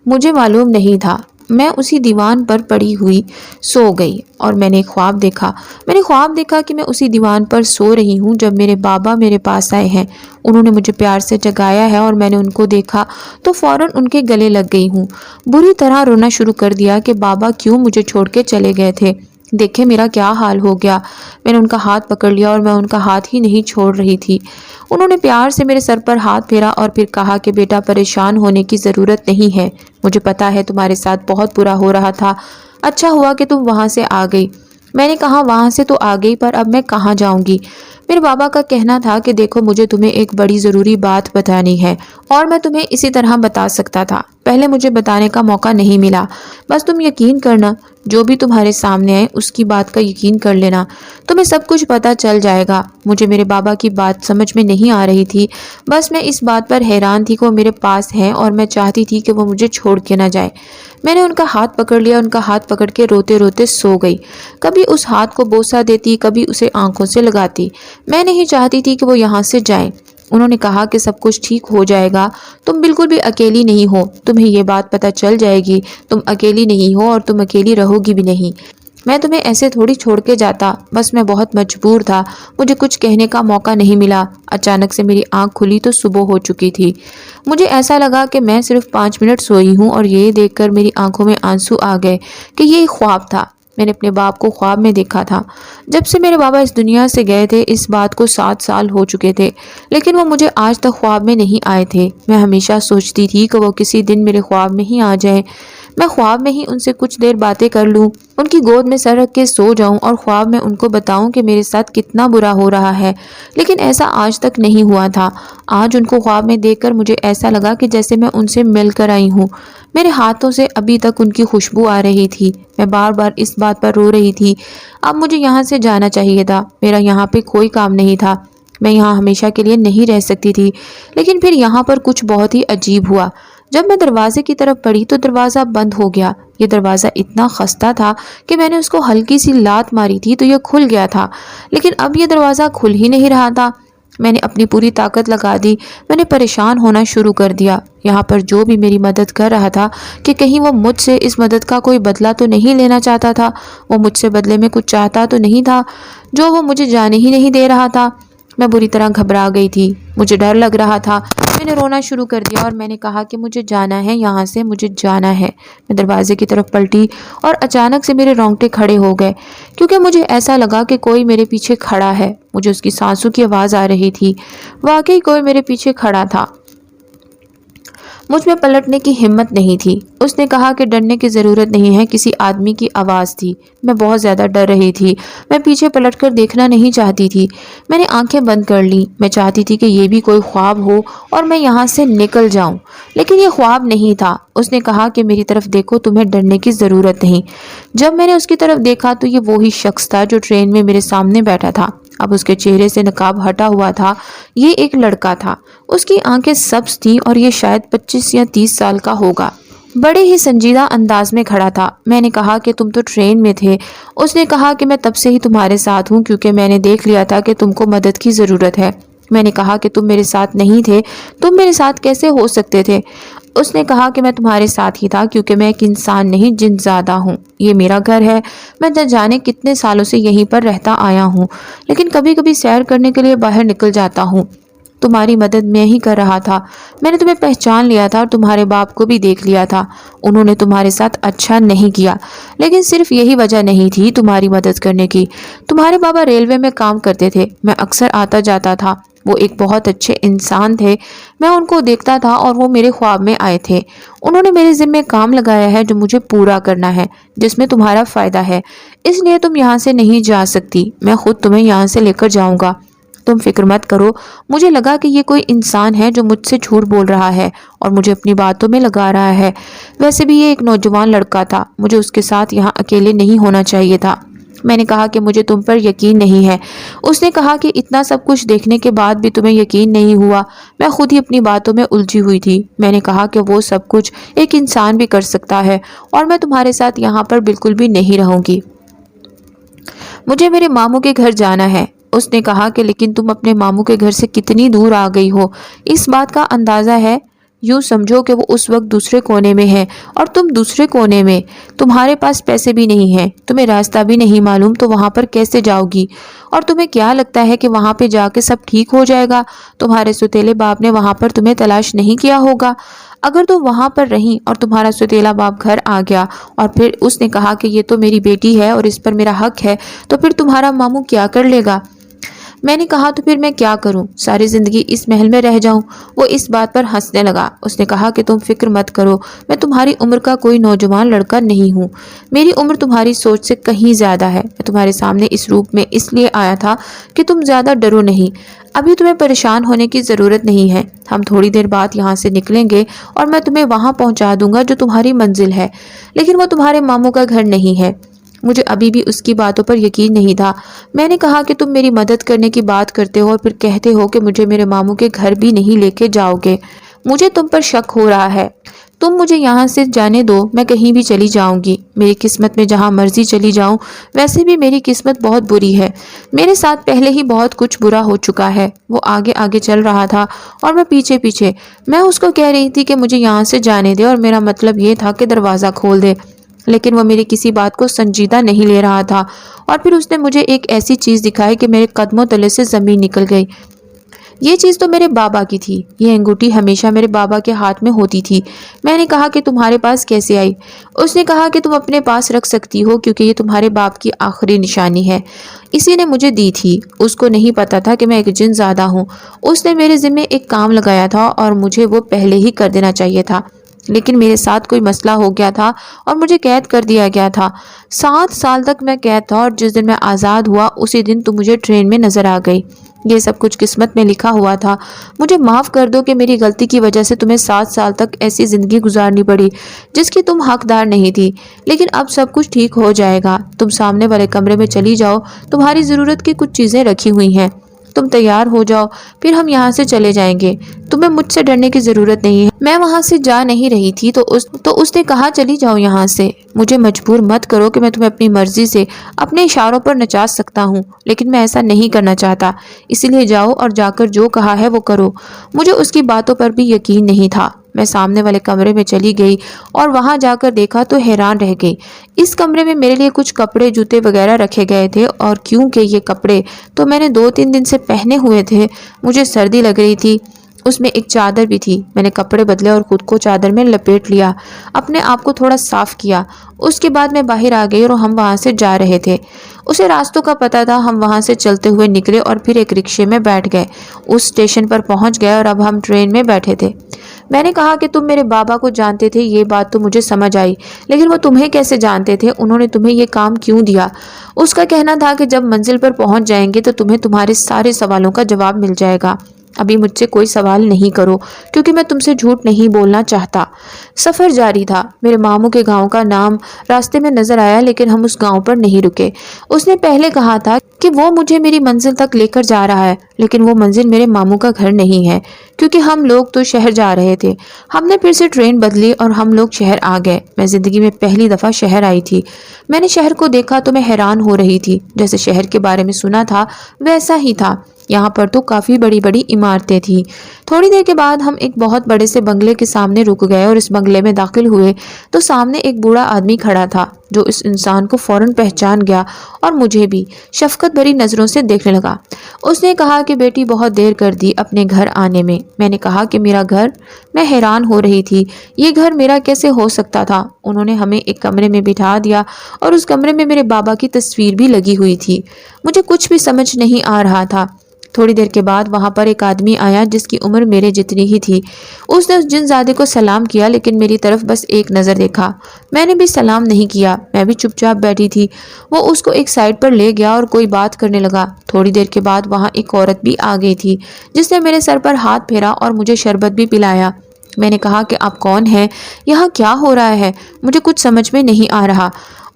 مجھے معلوم نہیں تھا۔ میں اسی دیوان پر پڑی ہوئی سو گئی اور میں نے خواب دیکھا کہ میں اسی دیوان پر سو رہی ہوں جب میرے بابا میرے پاس آئے ہیں۔ انہوں نے مجھے پیار سے جگایا ہے اور میں نے ان کو دیکھا تو فوراً ان کے گلے لگ گئی ہوں، بری طرح رونا شروع کر دیا کہ بابا کیوں مجھے چھوڑ کے چلے گئے تھے، دیکھیں میرا کیا حال ہو گیا۔ میں نے ان کا ہاتھ پکڑ لیا اور میں ان کا ہاتھ ہی نہیں چھوڑ رہی تھی۔ انہوں نے پیار سے میرے سر پر ہاتھ پھیرا اور پھر کہا کہ بیٹا پریشان ہونے کی ضرورت نہیں ہے، مجھے پتا ہے تمہارے ساتھ بہت برا ہو رہا تھا، اچھا ہوا کہ تم وہاں سے آ گئی۔ میں نے کہا وہاں سے تو آ گئی پر اب میں کہاں جاؤں گی؟ میرے بابا کا کہنا تھا کہ دیکھو مجھے تمہیں ایک بڑی ضروری بات بتانی ہے اور میں تمہیں اسی طرح بتا سکتا تھا، پہلے مجھے بتانے کا موقع نہیں ملا، بس تم یقین کرنا، جو بھی تمہارے سامنے آئے اس کی بات کا یقین کر لینا، تمہیں سب کچھ پتا چل جائے گا۔ مجھے میرے بابا کی بات سمجھ میں نہیں آ رہی تھی، بس میں اس بات پر حیران تھی کہ وہ میرے پاس ہیں اور میں چاہتی تھی کہ وہ مجھے چھوڑ کے نہ جائے۔ میں نے ان کا ہاتھ پکڑ لیا، ان کا ہاتھ پکڑ کے روتے روتے سو گئی، کبھی اس ہاتھ کو بوسہ دیتی، کبھی اسے آنکھوں سے لگاتی۔ میں نہیں چاہتی تھی کہ وہ یہاں سے جائیں۔ انہوں نے کہا کہ سب کچھ ٹھیک ہو جائے گا، تم بالکل بھی اکیلی نہیں ہو، تمہیں یہ بات پتہ چل جائے گی، تم اکیلی نہیں ہو اور تم اکیلی رہو گی بھی نہیں۔ میں تمہیں ایسے تھوڑی چھوڑ کے جاتا، بس میں بہت مجبور تھا، مجھے کچھ کہنے کا موقع نہیں ملا۔ اچانک سے میری آنکھ کھلی تو صبح ہو چکی تھی، مجھے ایسا لگا کہ میں صرف 5 منٹ سوئی ہوں اور یہ دیکھ کر میری آنکھوں میں آنسو آ گئے کہ یہ ایک خواب تھا، میں نے اپنے باپ کو خواب میں دیکھا تھا۔ جب سے میرے بابا اس دنیا سے گئے تھے اس بات کو 7 سال ہو چکے تھے، لیکن وہ مجھے آج تک خواب میں نہیں آئے تھے۔ میں ہمیشہ سوچتی تھی کہ وہ کسی دن میرے خواب میں ہی آ جائیں، میں خواب میں ہی ان سے کچھ دیر باتیں کر لوں، ان کی گود میں سر رکھ کے سو جاؤں اور خواب میں ان کو بتاؤں کہ میرے ساتھ کتنا برا ہو رہا ہے، لیکن ایسا آج تک نہیں ہوا تھا۔ آج ان کو خواب میں دیکھ کر مجھے ایسا لگا کہ جیسے میں ان سے مل کر آئی ہوں، میرے ہاتھوں سے ابھی تک ان کی خوشبو آ رہی تھی۔ میں بار بار اس بات پر رو رہی تھی، اب مجھے یہاں سے جانا چاہیے تھا، میرا یہاں پہ کوئی کام نہیں تھا، میں یہاں ہمیشہ کے لیے نہیں رہ سکتی تھی۔ لیکن پھر یہاں پر کچھ بہت ہی عجیب ہوا، جب میں دروازے کی طرف بڑھی تو دروازہ بند ہو گیا۔ یہ دروازہ اتنا خستہ تھا کہ میں نے اس کو ہلکی سی لات ماری تھی تو یہ کھل گیا تھا، لیکن اب یہ دروازہ کھل ہی نہیں رہا تھا۔ میں نے اپنی پوری طاقت لگا دی، میں نے پریشان ہونا شروع کر دیا۔ یہاں پر جو بھی میری مدد کر رہا تھا کہ کہیں وہ مجھ سے اس مدد کا کوئی بدلہ تو نہیں لینا چاہتا تھا، وہ مجھ سے بدلے میں کچھ چاہتا تو نہیں تھا جو وہ مجھے جانے ہی نہیں دے رہا تھا۔ میں بری طرح گھبرا گئی تھی، مجھے ڈر لگ رہا تھا، میں نے رونا شروع کر دیا اور میں نے کہا کہ مجھے جانا ہے، یہاں سے مجھے جانا ہے۔ میں دروازے کی طرف پلٹی اور اچانک سے میرے رونگٹے کھڑے ہو گئے، کیونکہ مجھے ایسا لگا کہ کوئی میرے پیچھے کھڑا ہے، مجھے اس کی سانسوں کی آواز آ رہی تھی، واقعی کوئی میرے پیچھے کھڑا تھا۔ مجھ میں پلٹنے کی ہمت نہیں تھی۔ اس نے کہا کہ ڈرنے کی ضرورت نہیں ہے، کسی آدمی کی آواز تھی۔ میں بہت زیادہ ڈر رہی تھی، میں پیچھے پلٹ کر دیکھنا نہیں چاہتی تھی، میں نے آنکھیں بند کر لیں، میں چاہتی تھی کہ یہ بھی کوئی خواب ہو اور میں یہاں سے نکل جاؤں، لیکن یہ خواب نہیں تھا۔ اس نے کہا کہ میری طرف دیکھو، تمہیں ڈرنے کی ضرورت نہیں۔ جب میں نے اس کی طرف دیکھا تو یہ وہی شخص تھا جو ٹرین میں میرے سامنے بیٹھا تھا، اب اس کے چہرے سے نقاب ہٹا ہوا تھا، یہ ایک لڑکا تھا، اس کی آنکھیں سبز تھیں اور یہ شاید 25 یا 30 سال کا ہوگا، بڑے ہی سنجیدہ انداز میں کھڑا تھا۔ میں نے کہا کہ تم تو ٹرین میں تھے۔ اس نے کہا کہ میں تب سے ہی تمہارے ساتھ ہوں کیونکہ میں نے دیکھ لیا تھا کہ تم کو مدد کی ضرورت ہے۔ میں نے کہا کہ تم میرے ساتھ نہیں تھے، تم میرے ساتھ کیسے ہو سکتے تھے؟ اس نے کہا کہ میں تمہارے ساتھ ہی تھا کیونکہ میں ایک انسان نہیں جن زادہ ہوں، یہ میرا گھر ہے، میں نہ جانے کتنے سالوں سے یہیں پر رہتا آیا ہوں، لیکن کبھی کبھی سیر کرنے کے لیے باہر نکل جاتا ہوں۔ तुम्हारी मदद मैं ही कर रहा था। मैंने तुम्हें पहचान लिया था और तुम्हारे बाप को भी देख लिया था। उन्होंने तुम्हारे साथ अच्छा नहीं किया, लेकिन सिर्फ यही वजह नहीं थी तुम्हारी मदद करने की। तुम्हारे बाबा रेलवे में काम करते थे, मैं अक्सर आता जाता था। वो एक बहुत अच्छे इंसान थे। मैं उनको देखता था और वो मेरे ख्वाब में आए थे। उन्होंने मेरे ज़िम्मे काम लगाया है जो मुझे पूरा करना है, जिसमें तुम्हारा फ़ायदा है। इसलिए तुम यहाँ से नहीं जा सकती। मैं खुद तुम्हें यहाँ से लेकर जाऊँगा। तुम फिक्र मत करो। मुझे लगा कि ये कोई इंसान है जो मुझसे झूठ बोल रहा है और मुझे अपनी बातों में लगा रहा है। वैसे भी ये एक नौजवान लड़का था, मुझे उसके साथ यहाँ अकेले नहीं होना चाहिए था। मैंने कहा कि मुझे तुम पर यकीन नहीं है। उसने कहा कि इतना सब कुछ देखने के बाद भी तुम्हें यकीन नहीं हुआ। मैं खुद ही अपनी बातों में उलझी हुई थी। मैंने कहा कि वो सब कुछ एक इंसान भी कर सकता है और मैं तुम्हारे साथ यहाँ पर बिल्कुल भी नहीं रहूँगी। मुझे मेरे मामू के घर जाना है। उसने कहा कि लेकिन तुम अपने मामू के घर से कितनी दूर आ गई हो, इस बात का अंदाज़ा है? यूँ समझो कि वो उस वक्त दूसरे कोने में है और तुम दूसरे कोने में। तुम्हारे पास पैसे भी नहीं हैं, तुम्हें रास्ता भी नहीं मालूम, तो वहाँ पर कैसे जाओगी? और तुम्हें क्या लगता है कि वहाँ पे जाके सब ठीक हो जाएगा? तुम्हारे सौतेले बाप ने वहाँ पर तुम्हें तलाश नहीं किया होगा? अगर तुम वहाँ पर रहीं और तुम्हारा सौतेला बाप घर आ गया और फिर उसने कहा कि ये तो मेरी बेटी है और इस पर मेरा हक है, तो फिर तुम्हारा मामू क्या कर लेगा? मैंने कहा तो फिर मैं क्या करूं? सारी जिंदगी इस महल में रह जाऊं? वो इस बात पर हंसने लगा। उसने कहा कि तुम फिक्र मत करो, मैं तुम्हारी उम्र का कोई नौजवान लड़का नहीं हूं। मेरी उम्र तुम्हारी सोच से कहीं ज्यादा है। मैं तुम्हारे सामने इस रूप में इसलिए आया था कि तुम ज्यादा डरो नहीं। अभी तुम्हें परेशान होने की ज़रूरत नहीं है। हम थोड़ी देर बाद यहाँ से निकलेंगे और मैं तुम्हें वहाँ पहुँचा दूंगा जो तुम्हारी मंजिल है, लेकिन वो तुम्हारे मामू का घर नहीं है। मुझे अभी भी उसकी बातों पर यकीन नहीं था। मैंने कहा कि तुम मेरी मदद करने की बात करते हो और फिर कहते हो कि मुझे मेरे मामू के घर भी नहीं लेके जाओगे। मुझे तुम पर शक हो रहा है। तुम मुझे यहाँ से जाने दो, मैं कहीं भी चली जाऊंगी। मेरी किस्मत में जहाँ मर्जी चली जाऊं। वैसे भी मेरी किस्मत बहुत बुरी है। मेरे साथ पहले ही बहुत कुछ बुरा हो चुका है। वो आगे आगे चल रहा था और मैं पीछे पीछे। मैं उसको कह रही थी कि मुझे यहाँ से जाने दे और मेरा मतलब ये था कि दरवाज़ा खोल दे, लेकिन वो मेरी किसी बात को संजीदा नहीं ले रहा था। और फिर उसने मुझे एक ऐसी चीज़ दिखाई कि मेरे कदमों तले से ज़मीन निकल गई। ये चीज़ तो मेरे बाबा की थी। ये अंगूठी हमेशा मेरे बाबा के हाथ में होती थी। मैंने कहा कि तुम्हारे पास कैसे आई? उसने कहा कि तुम अपने पास रख सकती हो क्योंकि ये तुम्हारे बाप की आखिरी निशानी है। इसी ने मुझे दी थी। उसको नहीं पता था कि मैं एक जिनज़ादा हूँ। उसने मेरे ज़िम्मे एक काम लगाया था और मुझे वो पहले ही कर देना चाहिए था, लेकिन मेरे साथ कोई मसला हो गया था और मुझे कैद कर दिया गया था। 7 साल तक मैं कैद था और जिस दिन मैं आज़ाद हुआ उसी दिन तुम मुझे ट्रेन में नज़र आ गई। ये सब कुछ किस्मत में लिखा हुआ था। मुझे माफ़ कर दो कि मेरी गलती की वजह से तुम्हें 7 साल तक ऐसी ज़िंदगी गुजारनी पड़ी जिसकी तुम हकदार नहीं थी, लेकिन अब सब कुछ ठीक हो जाएगा। तुम सामने वाले कमरे में चली जाओ, तुम्हारी ज़रूरत की कुछ चीज़ें रखी हुई हैं। तुम तैयार हो जाओ, फिर हम यहाँ से चले जाएंगे। तुम्हें मुझसे डरने की ज़रूरत नहीं है। मैं वहाँ से जा नहीं रही थी तो उसने कहा चली जाओ यहाँ से। मुझे मजबूर मत करो कि मैं तुम्हें अपनी मर्जी से अपने इशारों पर नचा सकता हूँ, लेकिन मैं ऐसा नहीं करना चाहता। इसीलिए जाओ और जाकर जो कहा है वो करो। मुझे उसकी बातों पर भी यकीन नहीं था। मैं सामने वाले कमरे में चली गई और वहां जाकर देखा तो हैरान रह गई। इस कमरे में मेरे लिए कुछ कपड़े जूते वगैरह रखे गए थे और क्योंकि ये कपड़े तो मैंने 2-3 दिन से पहने हुए थे, मुझे सर्दी लग रही थी। उसमें एक चादर भी थी। मैंने कपड़े बदले और खुद को चादर में लपेट लिया, अपने आप को थोड़ा साफ किया। उसके बाद मैं बाहर आ गई और हम वहाँ से जा रहे थे। उसे रास्तों का पता था। हम वहाँ से चलते हुए निकले और फिर एक रिक्शे में बैठ गए। उस स्टेशन पर पहुँच गए और अब हम ट्रेन में बैठे थे। मैंने कहा कि तुम मेरे बाबा को जानते थे। ये बात तो मुझे समझ आई, लेकिन वो तुम्हें कैसे जानते थे? उन्होंने तुम्हें ये काम क्यों दिया? उसका कहना था कि जब मंजिल पर पहुंच जाएंगे तो तुम्हें तुम्हारे सारे सवालों का जवाब मिल जाएगा। अभी मुझसे कोई सवाल नहीं करो क्योंकि मैं तुमसे झूठ नहीं बोलना चाहता। सफ़र जारी था। मेरे मामू के गांव का नाम रास्ते में नज़र आया, लेकिन हम उस गांव पर नहीं रुके। उसने पहले कहा था कि वो मुझे मेरी मंजिल तक लेकर जा रहा है, लेकिन वो मंजिल मेरे मामू का घर नहीं है क्योंकि हम लोग तो शहर जा रहे थे। हमने फिर से ट्रेन बदली और हम लोग शहर आ गए। मैं ज़िंदगी में पहली दफ़ा शहर आई थी। मैंने शहर को देखा तो मैं हैरान हो रही थी। जैसे शहर के बारे में सुना था वैसा ही था। यहाँ पर तो काफ़ी बड़ी बड़ी इमारतें थी। थोड़ी देर के बाद हम एक बहुत बड़े से बंगले के सामने रुक गए और इस बंगले में दाखिल हुए तो सामने एक बूढ़ा आदमी खड़ा था। जो इस इंसान को फौरन पहचान गया और मुझे भी शफकत भरी नज़रों से देखने लगा। उसने कहा कि बेटी बहुत देर कर दी अपने घर आने में। मैंने कहा कि मेरा घर? मैं हैरान हो रही थी, ये घर मेरा कैसे हो सकता था? उन्होंने हमें एक कमरे में बिठा दिया और उस कमरे में मेरे बाबा की तस्वीर भी लगी हुई थी। मुझे कुछ भी समझ नहीं आ रहा था। थोड़ी देर के बाद वहां पर एक आदमी आया जिसकी उम्र मेरे जितनी ही थी। उसने उस जिनजादे को सलाम किया, लेकिन मेरी तरफ बस एक नज़र देखा। मैंने भी सलाम नहीं किया, मैं भी चुपचाप बैठी थी। वो उसको एक साइड पर ले गया और कोई बात करने लगा। थोड़ी देर के बाद वहां एक औरत भी आ गई थी जिसने मेरे सर पर हाथ फेरा और मुझे शरबत भी पिलाया। मैंने कहा कि आप कौन हैं? यहाँ क्या हो रहा है? मुझे कुछ समझ में नहीं आ रहा।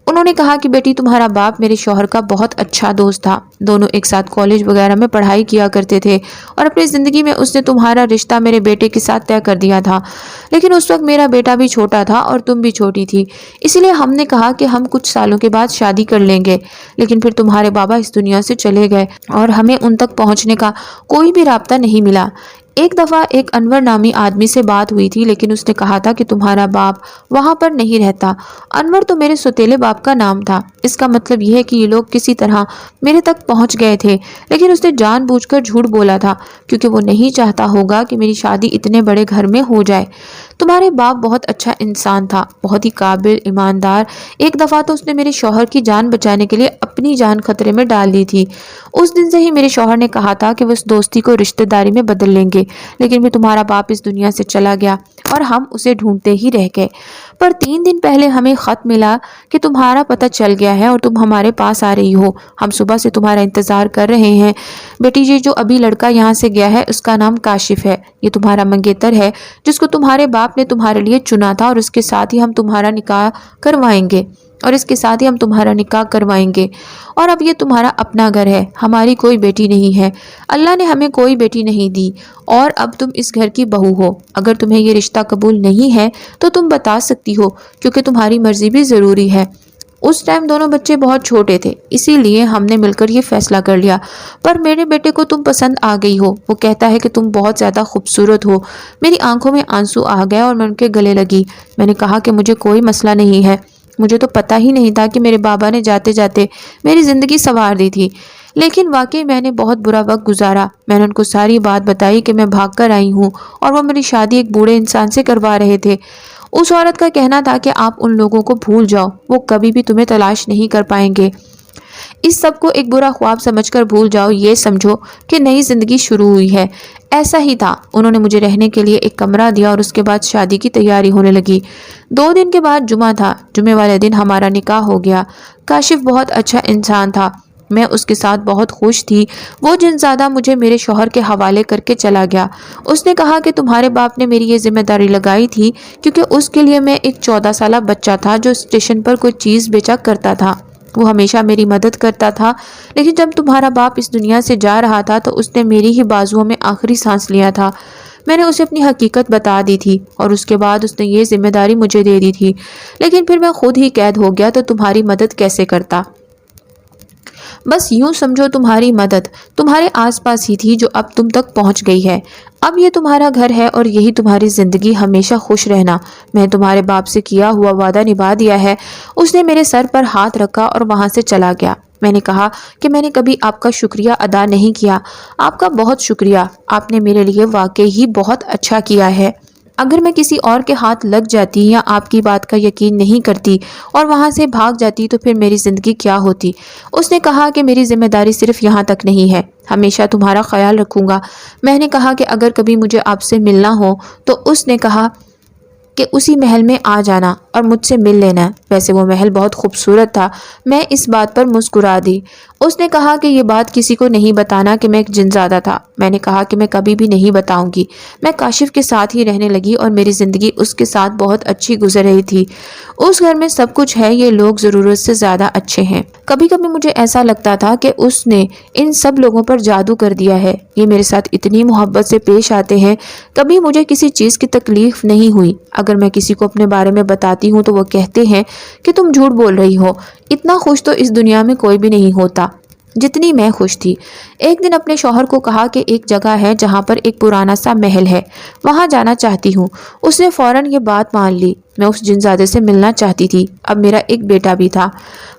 उन्होंने कहा कि बेटी, तुम्हारा बाप मेरे शौहर का बहुत अच्छा दोस्त था। दोनों एक साथ कॉलेज वगैरह में पढ़ाई किया करते थे और अपनी ज़िंदगी में उसने तुम्हारा रिश्ता मेरे बेटे के साथ तय कर दिया था। लेकिन उस वक्त मेरा बेटा भी छोटा था और तुम भी छोटी थी, इसलिए हमने कहा कि हम कुछ सालों के बाद शादी कर लेंगे। लेकिन फिर तुम्हारे बाबा इस दुनिया से चले गए और हमें उन तक पहुँचने का कोई भी रास्ता नहीं मिला। एक दफ़ा एक अनवर नामी आदमी से बात हुई थी, लेकिन उसने कहा था कि तुम्हारा बाप वहाँ पर नहीं रहता। अनवर तो मेरे सौतेले बाप का नाम था। इसका मतलब यह है कि ये लोग किसी तरह मेरे तक पहुँच गए थे, लेकिन उसने जानबूझकर झूठ बोला था क्योंकि वो नहीं चाहता होगा कि मेरी शादी इतने बड़े घर में हो जाए। तुम्हारे बाप बहुत अच्छा इंसान था, बहुत ही काबिल, ईमानदार। एक दफ़ा तो उसने मेरे शौहर की जान बचाने के लिए अपनी जान खतरे में डाल दी थी। उस दिन से ही मेरे शौहर ने कहा था कि वो इस दोस्ती को रिश्तेदारी में बदल लेंगे, लेकिन फिर तुम्हारा बाप इस दुनिया से चला गया और हम उसे ढूंढते ही रह गए। पर 3 दिन पहले हमें ख़त मिला कि तुम्हारा पता चल गया है और तुम हमारे पास आ रही हो। हम सुबह से तुम्हारा इंतज़ार कर रहे हैं। बेटी जी, जो अभी लड़का यहाँ से गया है उसका नाम काशिफ है। ये तुम्हारा मंगेतर है जिसको तुम्हारे बाप ने तुम्हारे लिए चुना था और उसके साथ ही हम तुम्हारा निकाह करवाएंगे और अब ये तुम्हारा अपना घर है, हमारी कोई बेटी नहीं है। अल्लाह ने हमें कोई बेटी नहीं दी और अब तुम इस घर की बहू हो। अगर तुम्हें ये रिश्ता कबूल नहीं है तो तुम बता सकती हो, क्योंकि तुम्हारी मर्जी भी ज़रूरी है। उस टाइम दोनों बच्चे बहुत छोटे थे, इसीलिए हमने मिलकर ये फैसला कर लिया। पर मेरे बेटे को तुम पसंद आ गई हो। वो कहता है कि तुम बहुत ज़्यादा खूबसूरत हो। मेरी आंखों में आंसू आ गए और मैं उनके गले लगी। मैंने कहा कि मुझे कोई मसला नहीं है। मुझे तो पता ही नहीं था कि मेरे बाबा ने जाते जाते मेरी ज़िंदगी संवार दी थी, लेकिन वाकई मैंने बहुत बुरा वक्त गुजारा। मैंने उनको सारी बात बताई कि मैं भाग कर आई हूँ और वो मेरी शादी एक बूढ़े इंसान से करवा रहे थे। उस औरत का कहना था कि आप उन लोगों को भूल जाओ, वो कभी भी तुम्हें तलाश नहीं कर पाएंगे। इस सब को एक बुरा ख्वाब समझकर भूल जाओ, ये समझो कि नई जिंदगी शुरू हुई है। ऐसा ही था। उन्होंने मुझे रहने के लिए एक कमरा दिया और उसके बाद शादी की तैयारी होने लगी। 2 दिन के बाद जुमा था। जुमे वाले दिन हमारा निकाह हो गया। काशिफ बहुत अच्छा इंसान था, मैं उसके साथ बहुत खुश थी। वो जिनज़ादा मुझे मेरे शौहर के हवाले करके चला गया। उसने कहा कि तुम्हारे बाप ने मेरी ये जिम्मेदारी लगाई थी क्योंकि उसके लिए मैं एक 14 साला बच्चा था जो स्टेशन पर कोई चीज़ बेचा करता था। वो हमेशा मेरी मदद करता था, लेकिन जब तुम्हारा बाप इस दुनिया से जा रहा था तो उसने मेरी ही बाजुओं में आखिरी सांस लिया था। मैंने उसे अपनी हकीकत बता दी थी और उसके बाद उसने ये जिम्मेदारी मुझे दे दी थी, लेकिन फिर मैं खुद ही कैद हो गया तो तुम्हारी मदद कैसे करता। बस यूं समझो तुम्हारी मदद तुम्हारे आसपास ही थी जो अब तुम तक पहुंच गई है। अब ये तुम्हारा घर है और यही तुम्हारी ज़िंदगी, हमेशा खुश रहना। मैं तुम्हारे बाप से किया हुआ वादा निभा दिया है। उसने मेरे सर पर हाथ रखा और वहां से चला गया। मैंने कहा कि मैंने कभी आपका शुक्रिया अदा नहीं किया। आपका बहुत शुक्रिया, आपने मेरे लिए वाकई ही बहुत अच्छा किया है। अगर मैं किसी और के हाथ लग जाती या आपकी बात का यकीन नहीं करती और वहाँ से भाग जाती तो फिर मेरी ज़िंदगी क्या होती। उसने कहा कि मेरी जिम्मेदारी सिर्फ यहाँ तक नहीं है, हमेशा तुम्हारा ख्याल रखूँगा। मैंने कहा कि अगर कभी मुझे आपसे मिलना हो तो उसने कहा कि उसी महल में आ जाना और मुझसे मिल लेना। वैसे वो महल बहुत खूबसूरत था। मैं इस बात पर मुस्कुरा दी। उसने कहा कि ये बात किसी को नहीं बताना कि मैं एक जिनज़ादा था। मैंने कहा कि मैं कभी भी नहीं बताऊंगी। मैं काशिफ के साथ ही रहने लगी और मेरी ज़िंदगी उसके साथ बहुत अच्छी गुजर रही थी। उस घर में सब कुछ है, ये लोग ज़रूरत से ज़्यादा अच्छे हैं। कभी कभी मुझे ऐसा लगता था कि उसने इन सब लोगों पर जादू कर दिया है। ये मेरे साथ इतनी मोहब्बत से पेश आते हैं, कभी मुझे किसी चीज़ की तकलीफ नहीं हुई। अगर मैं किसी को अपने बारे में बताती हूँ तो वो कहते हैं कि तुम झूठ बोल रही हो, इतना खुश तो इस दुनिया में कोई भी नहीं होता। जितनी मैं खुश थी। एक दिन अपने शौहर को कहा कि एक जगह है जहाँ पर एक पुराना सा महल है, वहाँ जाना चाहती हूँ। उसने फ़ौरन ये बात मान ली। मैं उस जिनज़ादे से मिलना चाहती थी। अब मेरा एक बेटा भी था।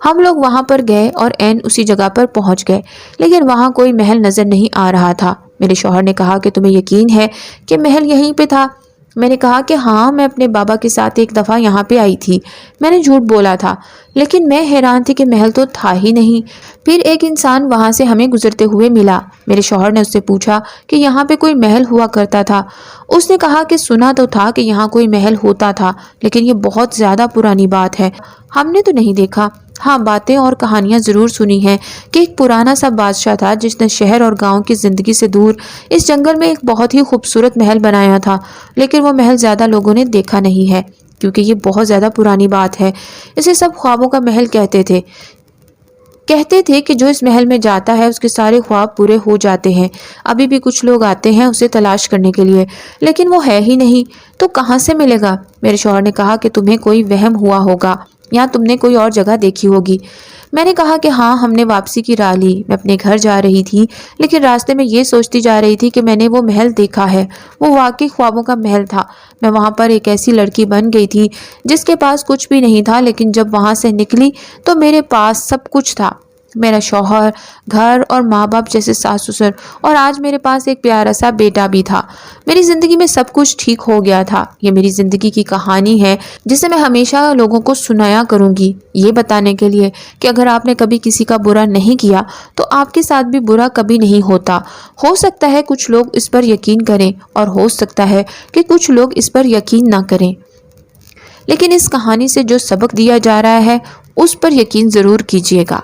हम लोग वहाँ पर गए और ऐन उसी जगह पर पहुँच गए, लेकिन वहाँ कोई महल नज़र नहीं आ रहा था। मेरे शौहर ने कहा कि तुम्हें यकीन है कि महल यहीं पे था? मैंने कहा कि हाँ, मैं अपने बाबा के साथ एक दफ़ा यहाँ पे आई थी। मैंने झूठ बोला था, लेकिन मैं हैरान थी कि महल तो था ही नहीं। फिर एक इंसान वहाँ से हमें गुजरते हुए मिला। मेरे शौहर ने उससे पूछा कि यहाँ पे कोई महल हुआ करता था। उसने कहा कि सुना तो था कि यहाँ कोई महल होता था, लेकिन ये बहुत ज़्यादा पुरानी बात है, हमने तो नहीं देखा। हाँ, बातें और कहानियाँ ज़रूर सुनी हैं कि एक पुराना सा बादशाह था जिसने शहर और गांव की ज़िंदगी से दूर इस जंगल में एक बहुत ही खूबसूरत महल बनाया था, लेकिन वो महल ज़्यादा लोगों ने देखा नहीं है क्योंकि ये बहुत ज़्यादा पुरानी बात है। इसे सब ख्वाबों का महल कहते थे कि जो इस महल में जाता है उसके सारे ख्वाब पूरे हो जाते हैं। अभी भी कुछ लोग आते हैं उसे तलाश करने के लिए, लेकिन वो है ही नहीं, तो कहाँ से मिलेगा? मेरे शौहर ने कहा कि तुम्हें कोई वहम हुआ होगा या तुमने कोई और जगह देखी होगी। मैंने कहा कि हाँ, हमने वापसी की राह ली। मैं अपने घर जा रही थी, लेकिन रास्ते में ये सोचती जा रही थी कि मैंने वो महल देखा है। वो वाकई ख्वाबों का महल था। मैं वहाँ पर एक ऐसी लड़की बन गई थी जिसके पास कुछ भी नहीं था, लेकिन जब वहाँ से निकली तो मेरे पास सब कुछ था। मेरा शौहर, घर और माँ बाप जैसे सास ससुर, और आज मेरे पास एक प्यारा सा बेटा भी था। मेरी ज़िंदगी में सब कुछ ठीक हो गया था। ये मेरी ज़िंदगी की कहानी है जिसे मैं हमेशा लोगों को सुनाया करूँगी, ये बताने के लिए कि अगर आपने कभी किसी का बुरा नहीं किया तो आपके साथ भी बुरा कभी नहीं होता। हो सकता है कुछ लोग इस पर यकीन करें और हो सकता है कि कुछ लोग इस पर यकीन ना करें, लेकिन इस कहानी से जो सबक दिया जा रहा है उस पर यकीन ज़रूर कीजिएगा।